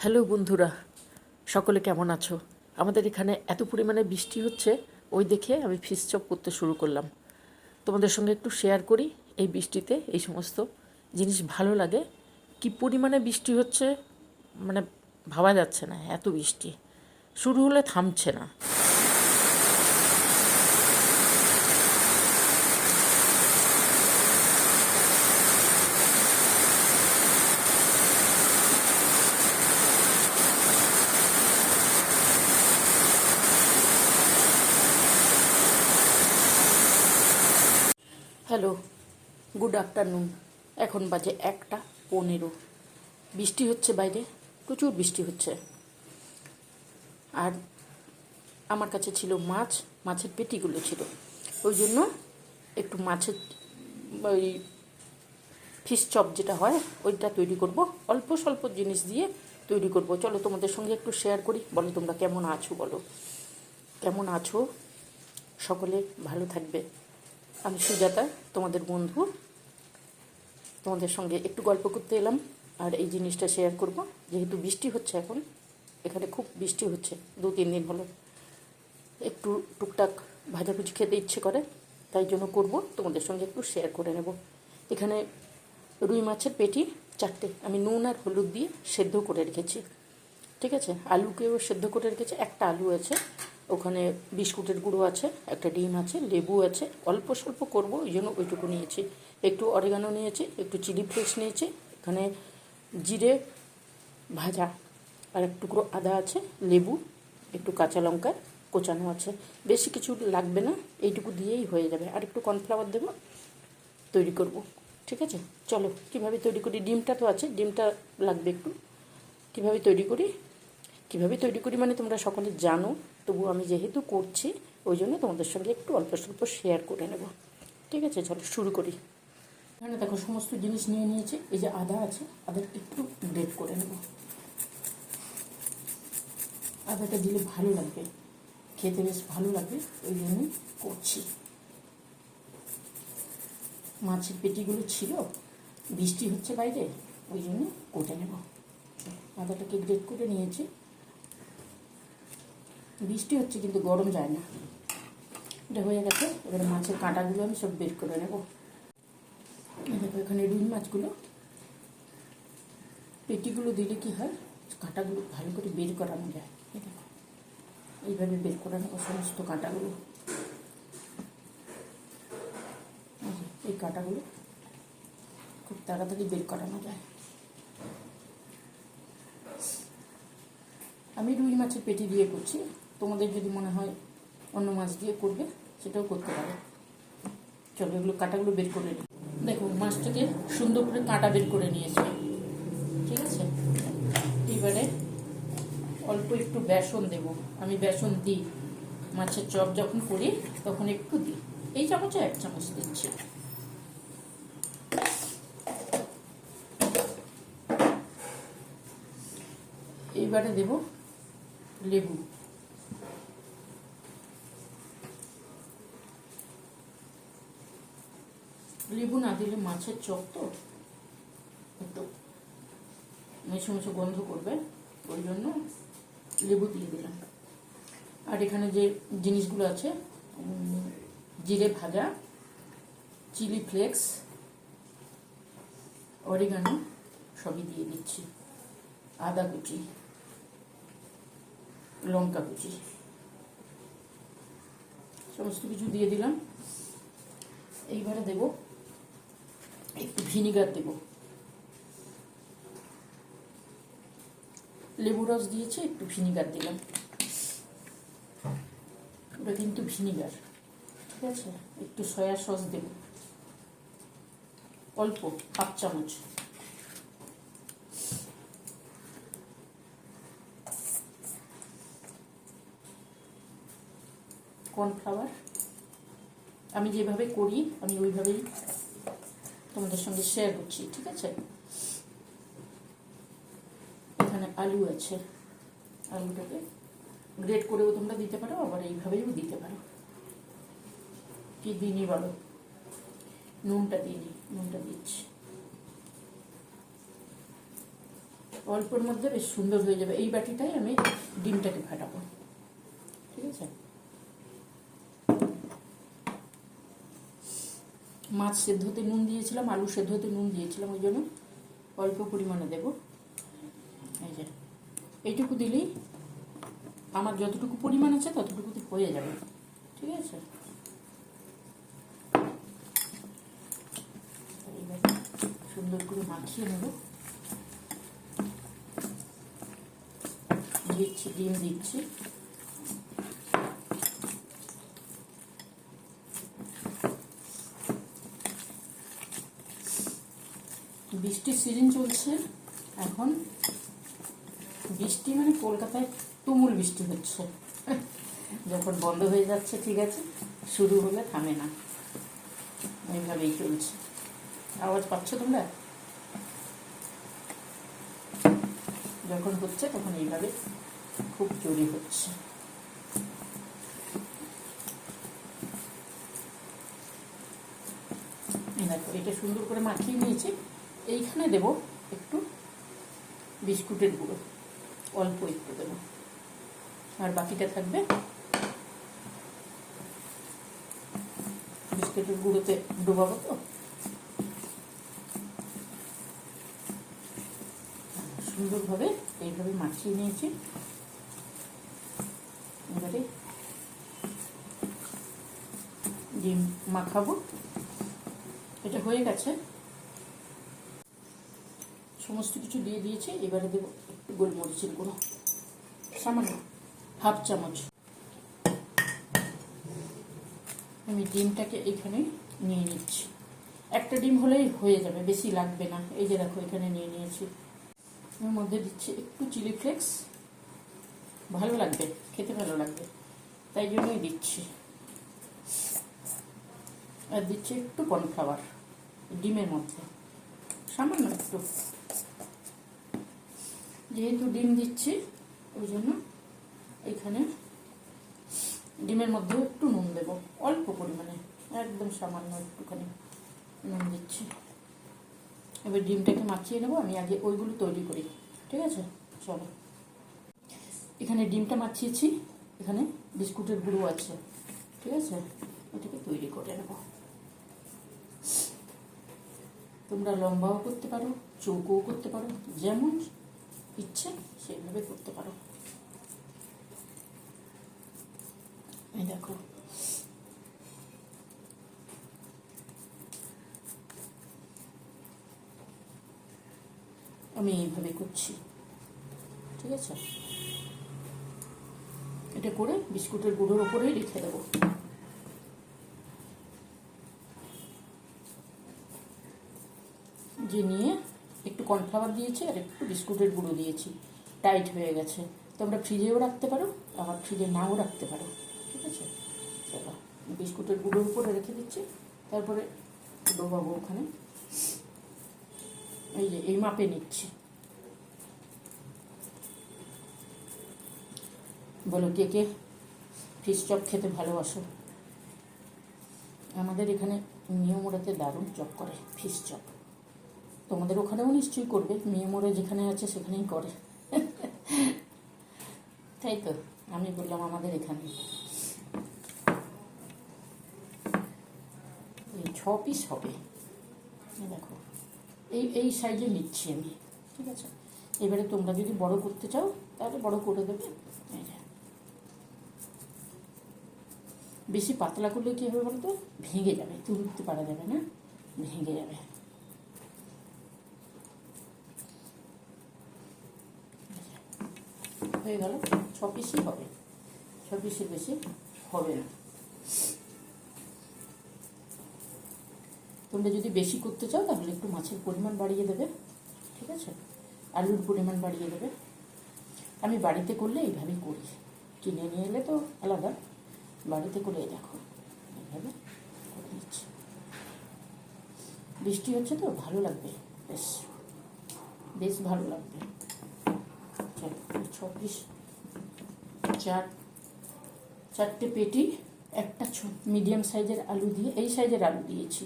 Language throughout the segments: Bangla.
হ্যালো বন্ধুরা, সকলে কেমন আছো? আমাদের এখানে এত পরিমাণে বৃষ্টি হচ্ছে, ওই দেখে আমি ফিশ চপ করতে শুরু করলাম। তোমাদের সঙ্গে একটু শেয়ার করি। এই বৃষ্টিতে এই সমস্ত জিনিস ভালো লাগে। কি পরিমাণে বৃষ্টি হচ্ছে মানে ভাবা যাচ্ছে না, এত বৃষ্টি শুরু হলে থামছে না। Hello, good afternoon. এখন বাজে 1:15। বৃষ্টি হচ্ছে বাইরে, প্রচুর বৃষ্টি হচ্ছে। আর আমার কাছে ছিল মাছের পেটিগুলো ছিল, ওই জন্য একটু মাছের ওই ফিশ চপ যেটা হয় ওইটা তৈরি করব। অল্প স্বল্প জিনিস দিয়ে তৈরি করব। চলো তোমাদের সঙ্গে একটু শেয়ার করি। বলো তোমরা কেমন আছো, বলো কেমন আছো। সকলে ভালো থাকবে। আমি সুজাতা, তোমাদের বন্ধু। তোমাদের সঙ্গে একটু গল্প করতে এলাম আর এই জিনিসটা শেয়ার করব। যেহেতু বৃষ্টি হচ্ছে এখন, এখানে খুব বৃষ্টি হচ্ছে 2-3 দিন হলো। একটু টুকটাক ভাজাভুজি খেতে ইচ্ছে করে, তাই জন্য করব, তোমাদের সঙ্গে একটু শেয়ার করে নেব। এখানে রুই মাছের পেটি 4টে আমি নুন আর হলুদ দিয়ে সেদ্ধ করে রেখেছি। ঠিক আছে, আলুকেও সেদ্ধ করে রেখেছি। একটা আলু আছে, ওখানে বিস্কুটের গুঁড়ো আছে, একটা ডিম আছে, লেবু আছে। অল্প স্বল্প করবো, ওই জন্য ওইটুকু নিয়েছি। একটু অরিগানো নিয়েছি, একটু চিলি ফ্লেক্স নিয়েছি, এখানে জিরে ভাজা, আর এক টুকরো আদা আছে, লেবু, একটু কাঁচা লঙ্কা কোচানো আছে। বেশি কিছু লাগবে না, এইটুকু দিয়েই হয়ে যাবে। আর একটু কর্নফ্লাওয়ার দেবো, তৈরি করব। ঠিক আছে, চলো কীভাবে তৈরি করি। ডিমটা তো আছে, ডিমটা লাগবে একটু। কীভাবে তৈরি করি, কীভাবে তৈরি করি মানে তোমরা সকলে জানো, তবু আমি যেহেতু করছি ওই জন্য তোমাদের সঙ্গে একটু অল্প স্বল্প শেয়ার করে নেব। ঠিক আছে, চলো শুরু করি। এখানে দেখো সমস্ত জিনিস নিয়ে নিয়েছি। এই যে আদা আছে, আদাটা একটু গ্রেট করে নেব। আদাটা দিলে ভালো লাগবে, খেতে বেশ ভালো লাগবে, ওই জন্যই করছি। মাছের পেটিগুলো ছিল, বৃষ্টি হচ্ছে বাইরে, ওই জন্য কোটে নেব। আদাটাকে গ্রেট করে নিয়েছি। বৃষ্টি হচ্ছে কিন্তু গরম যায় না। এটা হয়ে গেছে। এবারে মাছের কাঁটাগুলো আমি সব বের করে নেব। দেখো এখানে রুই মাছগুলো, পেটিগুলো দিলে কি হয়, কাঁটাগুলো ভালো করে বের করানো যায়। দেখো এইভাবে বের করে নেবো সমস্ত কাঁটাগুলো। এই কাঁটাগুলো খুব তাড়াতাড়ি বের করানো যায়। আমি রুই মাছের পেটি দিয়ে করছি, তোমাদের যদি মনে হয় অন্য মাছ দিয়ে করবে সেটাও করতে পারে। চলো এগুলো কাঁটাগুলো বের করে নিই। দেখো মাছটাকে সুন্দর করে কাঁটা বের করে নিয়েছি। ঠিক আছে, এবারে অল্প একটু বেসন দেব। আমি বেসন দিই, মাছের চপ যখন করি তখন একটু দিই। এই চামচে 1 চামচ দিচ্ছি। এইবারে দেব লেবু। লেবু না দিলে মাছের চপ তো একটু মেশো মেশো গন্ধ করবে, ওই জন্য লেবু দিয়ে দিলাম। আর এখানে যে জিনিসগুলো আছে, জিরে ভাজা, চিলি ফ্লেক্স, অরিগানো সবই দিয়ে দিচ্ছি। আদা কুচি, লঙ্কা কুচি, সমস্ত কিছু দিয়ে দিলাম। এইবারে দেব একটু ভিনিগার দেব। লেবু রস দিয়েছি, একটু ভিনিগার দিলাম। ওটা কিন্তু ভিনিগার। ঠিক আছে, একটু সয়া সস দেব, অল্প 1/2 চামচ। কর্নফ্লাওয়ার আমি যেভাবে করি আমি ওইভাবেই তোমাদের সঙ্গে শেয়ার করছি। ঠিক আছে, এখানে আলু আছে, আলুটাকে গ্রেট করেও তোমরা দিতে পারো, আবার এইভাবেও দিতে পারো। কি দিনই বলো, নুনটা দিইনি, নুনটা দিচ্ছি। অল্পর মধ্যে বেশ সুন্দর হয়ে যাবে। এই বাটিটাই আমি ডিমটাকে ফাটাবো, ঠিক আছে। মাছ সেদ্ধতে নুন দিয়েছিলাম, আলু সেদ্ধতে নুন দিয়েছিলাম, ওই জন্য অল্প পরিমাণে দেব। এই যে এইটুকু দিলেই আমার যতটুকু পরিমাণ আছে ততটুকুতে হয়ে যাবে, ঠিক আছে। এইবার সুন্দর করে মাখিয়ে নেব। দিচ্ছি, ডিম দিচ্ছি। বৃষ্টির সিজন চলছে এখন। বৃষ্টি মানে কলকাতায় তুমুল বৃষ্টি হচ্ছে। যখন বন্ধ হয়ে যাচ্ছে ঠিক আছে, শুরু হলে থামে না, এইভাবেই চলছে। আওয়াজ পাচ্ছ তোমরা? যখন হচ্ছে তখন এইভাবে খুব জোরে হচ্ছে। দেখো এটা সুন্দর করে মাখিয়ে নিয়েছি। এইখানে দেব একটু বিস্কুটের গুঁড়ো, অল্প একটু দেবো, আর বাকিটা থাকবে বিস্কুটের গুঁড়োতে ডোবাবো। তো সুন্দরভাবে এইভাবে মাখিয়ে নিয়েছি। এবারে ডিম মাখাবো। এটা হয়ে গেছে, সমস্ত কিছু দিয়ে দিয়েছি। এবারে দেবো একটু গোলমরিচের গুঁড়ো, সামান্য হাফ চামচ। আমি ডিমটাকে এখানে নিয়ে নিচ্ছি। একটা ডিম হলেই হয়ে যাবে, বেশি লাগবে না। এই যে দেখো এখানে নিয়ে নিয়েছি। এর মধ্যে দিচ্ছি একটু চিলি ফ্লেক্স, ভালো লাগবে, খেতে ভালো লাগবে, তাই জন্যই দিচ্ছি। আর দিচ্ছি একটু কর্নফ্লাওয়ার ডিমের মধ্যে, সামান্য একটু। যেহেতু ডিম দিচ্ছি ওই জন্য এখানে ডিমের মধ্যে একটু নুন দেব, অল্প পরিমাণে, একদম সামান্য একটুখানি নুন দিচ্ছি। এবার ডিমটাকে মাখিয়ে নেবো। আমি আগে ওইগুলো তৈরি করি, ঠিক আছে। চলো, এখানে ডিমটা মাখিয়েছি, এখানে বিস্কুটের গুঁড়ো আছে, ঠিক আছে। এটাকে তৈরি করে নেব। তোমরা লম্বাও করতে পারো, চৌকোও করতে পারো, যেমন ইচ্ছে সেইভাবে করতে পারো। এই দেখো আমি এইভাবে করছি, ঠিক আছে। এটা করে বিস্কুটের গুঁড়োর ওপরেই রেখে দেবো। যে নিয়ে একটু কর্নফ্লাওয়ার দিয়েছি আর একটু বিস্কুটের গুঁড়ো দিয়েছি, টাইট হয়ে গেছে। তোমরা ফ্রিজেও রাখতে পারো, আবার ফ্রিজে নাও রাখতে পারো, ঠিক আছে। চলো, বিস্কুটের গুঁড়োর উপরে রেখে দিচ্ছি, তারপরে ডোবাবো ওখানে। এই যে এই মাপে নিচ্ছি। বলো কে কে ফিশ চপ খেতে ভালোবাসো? আমাদের এখানে মিয়ামোড়াতে দারুণ চপ করে, ফিশ চপ। তোমাদের ওখানেও নিশ্চয়ই করবে, মিয়ামোড়া যেখানে আছে সেখানেই করে। তাই তো আমি বললাম আমাদের এখানে। এই 6 পিস হবে, দেখো এই এই সাইজে নিচ্ছি আমি, ঠিক আছে। এবারে তোমরা যদি বড় করতে চাও তাহলে বড় করে দেবে। বেশি পাতলা করলে কী হবে বলতো, ভেঙে যাবে, তুলতে পারা যাবে না, ভেঙে যাবে। হয়ে গেল, 6 পিসই হবে, 6 পিসের বেশি হবে না। তোমরা যদি বেশি করতে চাও তাহলে একটু মাছের পরিমাণ বাড়িয়ে দেবে, ঠিক আছে, আলুর পরিমাণ বাড়িয়ে দেবে। আমি বাড়িতে করলে এইভাবেই করি, কিনে নিয়ে এলে তো আলাদা, বাড়িতে করে দেখো এইভাবে করে দিচ্ছি। বৃষ্টি হচ্ছে তো ভালো লাগবে, বেশ বেশ ভালো লাগবে। 6 পিস, 4টে পেটি, একটা মিডিয়াম সাইজের আলু দিয়ে, এই সাইজের আলু দিয়েছি,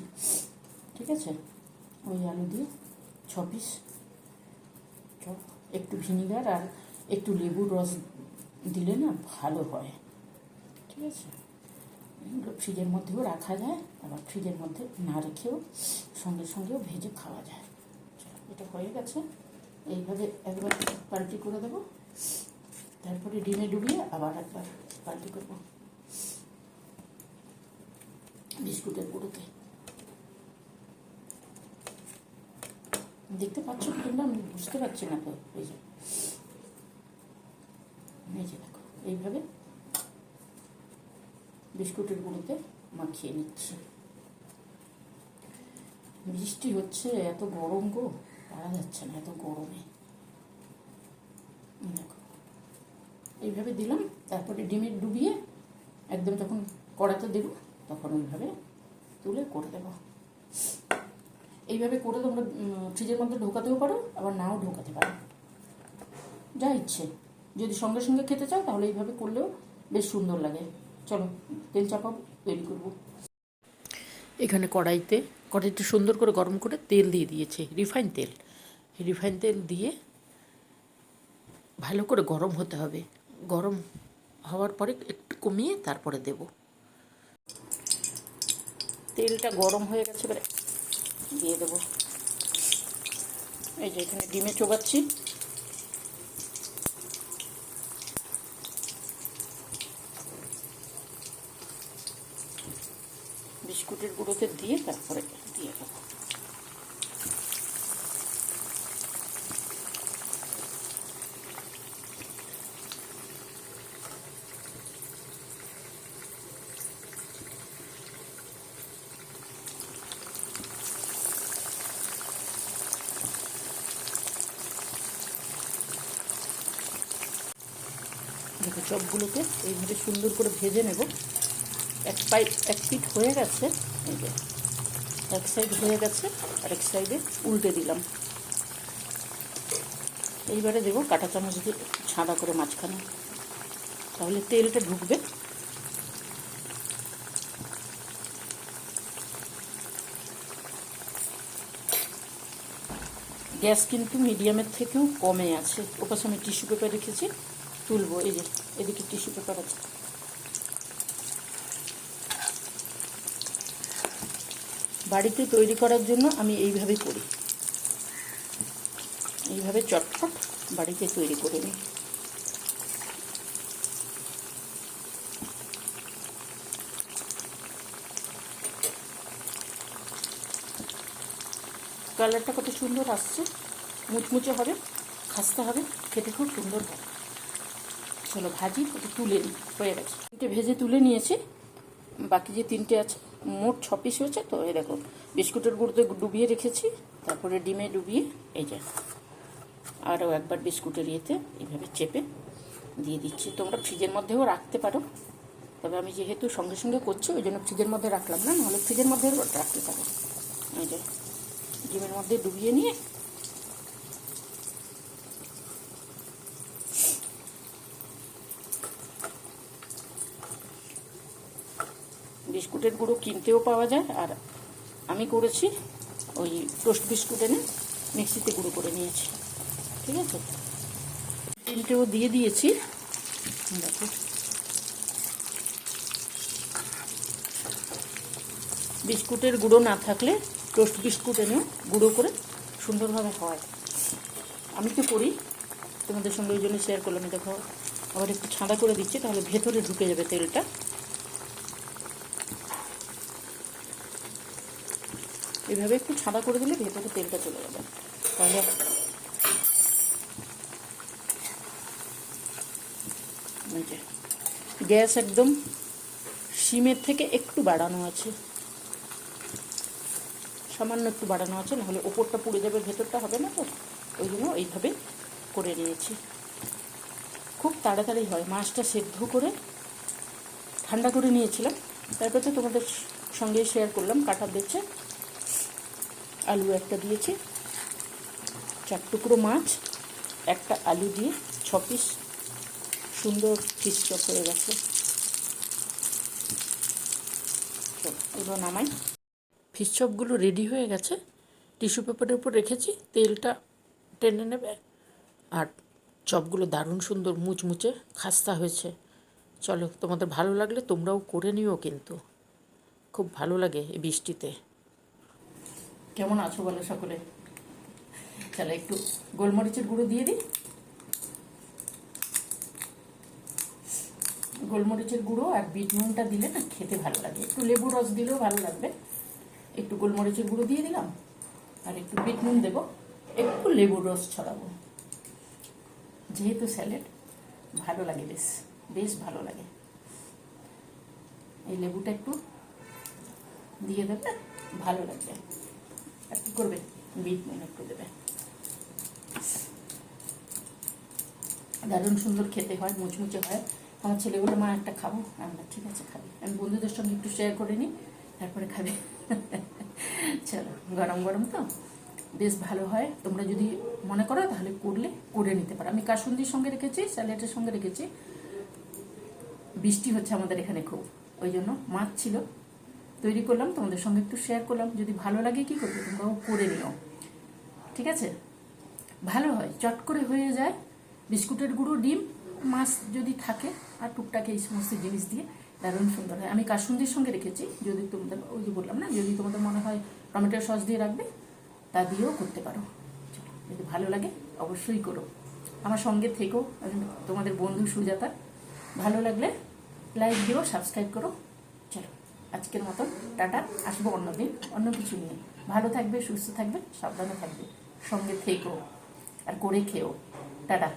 ঠিক আছে। ওই আলু দিয়ে 6 পিস চপ একটু ভিনিগার আর একটু লেবুর রস দিলে না ভালো হয়, ঠিক আছে। এগুলো ফ্রিজের মধ্যেও রাখা যায়, আবার ফ্রিজের মধ্যে না রেখেও সঙ্গে সঙ্গেও ভেজে খাওয়া যায়। এটা হয়ে গেছে, এইভাবে একবার পাল্টি করে দেবো, তারপরে ডিমে ডুবিয়ে আবার একবার পাল্টি করবো বিস্কুটের গুঁড়োতে। দেখতে পাচ্ছ কিংবা আমি বুঝতে পারছি না তো, এই যে দেখো এইভাবে বিস্কুটের গুঁড়োতে মাখিয়ে নিচ্ছি। বৃষ্টি হচ্ছে, এত গরম গো, পারা যাচ্ছে না এত গরমে। দেখো এইভাবে দিলাম, তারপরে ডিমে ডুবিয়ে একদম যখন কড়াতে দেবো তখন ওইভাবে তুলে করে দেবো। এইভাবে করে তোমরা ফ্রিজের মধ্যে ঢোকাতেও পারো, আবার নাও ঢোকাতে পারো, যা ইচ্ছে। যদি সঙ্গে সঙ্গে খেতে চাও তাহলে এইভাবে করলেও বেশ সুন্দর লাগে। চলো তেল চাপাবো, তৈরি করবো। এখানে কড়াইতে সুন্দর করে গরম করে তেল দিয়ে দিয়েছে, রিফাইন তেল। রিফাইন তেল দিয়ে ভালো করে গরম হতে হবে, গরম হওয়ার পরে একটু কমিয়ে তারপরে দেব। তেলটা গরম হয়ে গেছে, এবারে দিয়ে দেবো। এই যে এখানে ডিমে চোবাচ্ছি, বিস্কুটের গুঁড়োতে দিয়ে তারপরে দিয়ে দেবো। দেখো চপগুলোকে এইভাবে সুন্দর করে ভেজে নেব। এক পিঠ হয়ে গেছে, এই যে এক সাইড হয়ে গেছে, আর এক সাইডে উল্টে দিলাম। এইবারে দেবো কাঁটা চামচ দিয়ে ছাদা করে মাঝখানে, তাহলে তেলটা ঢুকবে। গ্যাস কিন্তু মিডিয়ামের থেকেও কমে আছে। ওপাশে আমি টিস্যু পেপার রেখেছি, তুলবো। এই যে এদিকে টিস্যু পেপার আছে। বাড়িতে তৈরি করার জন্য আমি এইভাবেই করি, এইভাবে চটপট বাড়িতে তৈরি করে নিই। কালারটা কত সুন্দর আসছে, মুচমুচে হবে, খাস্তা হবে, খেতে খুব সুন্দর হবে। চলো ভাজি, ওটা তুলে নিই। হয়ে গেছে, তিনটে ভেজে তুলে নিয়েছি, বাকি যে তিনটে আছে মোট 6 পিস হয়েছে। তো এই দেখো বিস্কুটের গুঁড়োতে ডুবিয়ে রেখেছি, তারপরে ডিমে ডুবিয়ে এই যে আরও একবার বিস্কুটের ইয়েতে এইভাবে চেপে দিয়ে দিচ্ছি। তোমরা ফ্রিজের মধ্যেও রাখতে পারো, তবে আমি যেহেতু সঙ্গে সঙ্গে করছি ওই জন্য ফ্রিজের মধ্যে রাখলাম না, নাহলে ফ্রিজের মধ্যে রাখতে পারো। এই যে ডিমের মধ্যে ডুবিয়ে নিয়ে বিস্কুটের গুঁড়ো কিনতেও পাওয়া যায়, আর আমি করেছি ওই টোস্ট বিস্কুট এনে মিক্সিতে গুঁড়ো করে নিয়েছি, ঠিক আছে। তিনটেও দিয়ে দিয়েছি। দেখো বিস্কুটের গুঁড়ো না থাকলে টোস্ট বিস্কুট এনেও গুঁড়ো করে সুন্দরভাবে হয়। আমি তো করি, তোমাদের সঙ্গে ওই জন্য শেয়ার করলাম। দেখো আবার একটু ছাঁদা করে দিচ্ছি, তাহলে ভেতরে ঢুকে যাবে তেলটা। এইভাবে একটু ছাঁদা করে দিলে ভেতরে তেলটা চলে যাবে, তাহলে গ্যাস একদম সিমের থেকে একটু বাড়ানো আছে, সামান্য একটু বাড়ানো আছে, নাহলে ওপরটা পুড়ে যাবে, ভেতরটা হবে না। তো ওই জন্য এইভাবে করে নিয়েছি, খুব তাড়াতাড়ি হয়। মাছটা সেদ্ধ করে ঠান্ডা করে নিয়েছিলাম, তারপর তো তোমাদের সঙ্গে শেয়ার করলাম। কাটা বেছে আলু একটা দিয়েছি, 4 টুকরো মাছ, একটা আলু দিয়ে 6 পিস সুন্দর ফিশ চপ হয়ে গেছে। এগুলো নামাই। ফিশ চপগুলো রেডি হয়ে গেছে, টিস্যু পেপারের উপর রেখেছি, তেলটা টেনে নেবে আর চপগুলো দারুণ সুন্দর মুচমুচে খাস্তা হয়েছে। চলো, তোমাদের ভালো লাগলে তোমরাও করে নিও, কিন্তু খুব ভালো লাগে এই বৃষ্টিতে। কেমন আছো বলো সকলে? চলো একটু গোলমরিচের গুঁড়ো দিয়ে দিই। গোলমরিচের গুঁড়ো আর বিট নুনটা দিলে না খেতে ভালো লাগে, একটু লেবু রস দিলেও ভালো লাগবে। একটু গোলমরিচের গুঁড়ো দিয়ে দিলাম আর একটু বিট নুন দেবো, একটু লেবুর রস ছড়াবো। যেহেতু স্যালাড ভালো লাগে, বেশ বেশ ভালো লাগে। এই লেবুটা একটু দিয়ে দেবে, ভালো লাগবে। আর কি করবে, বিট নুন একটু দেবে। দারুণ সুন্দর খেতে হয়, মুচমুচে হয়। আমার ছেলেগুলো, মা একটা খাবো, আমরা ঠিক আছে খাবি। আমি বন্ধুদের সঙ্গে একটু শেয়ার করে নিই, তারপরে খাবে। চলো, গরম গরম তো বেশ ভালো হয়। তোমরা যদি মনে করো তাহলে করলে করে নিতে পারো। আমি কাসুন্দির সঙ্গে রেখেছি, স্যালাডের সঙ্গে রেখেছি। বৃষ্টি হচ্ছে আমাদের এখানে খুব, ওই জন্য মাছ ছিল, তৈরি করলাম, তোমাদের সঙ্গে একটু শেয়ার করলাম। যদি ভালো লাগে কি করবে, তোমরাও করে নিও, ঠিক আছে? ভালো হয়, চট করে হয়ে যায়। বিস্কুটের গুঁড়ো, ডিম, মাছ যদি থাকে আর টুকটাক এই সমস্ত জিনিস দিয়ে দারুণ সুন্দর হয়। আমি কাসুন্দির সঙ্গে রেখেছি, যদি তোমাদের, ওই যে বললাম না, যদি তোমাদের মনে হয় টমেটোর সস দিয়ে রাখবে, তা দিয়েও করতে পারো। চলো, যদি ভালো লাগে অবশ্যই করো, আমার সঙ্গে থেকো। আমি তোমাদের বন্ধু সুজাতা। ভালো লাগলে লাইক দিও, সাবস্ক্রাইব করো। চলো, আজকের মতন টাটা, আসবো অন্যদিন অন্য কিছু নিয়ে। ভালো থাকবে, সুস্থ থাকবে, সাবধানে থাকবে, সঙ্গে থেকো আর করে খেও। টাটা।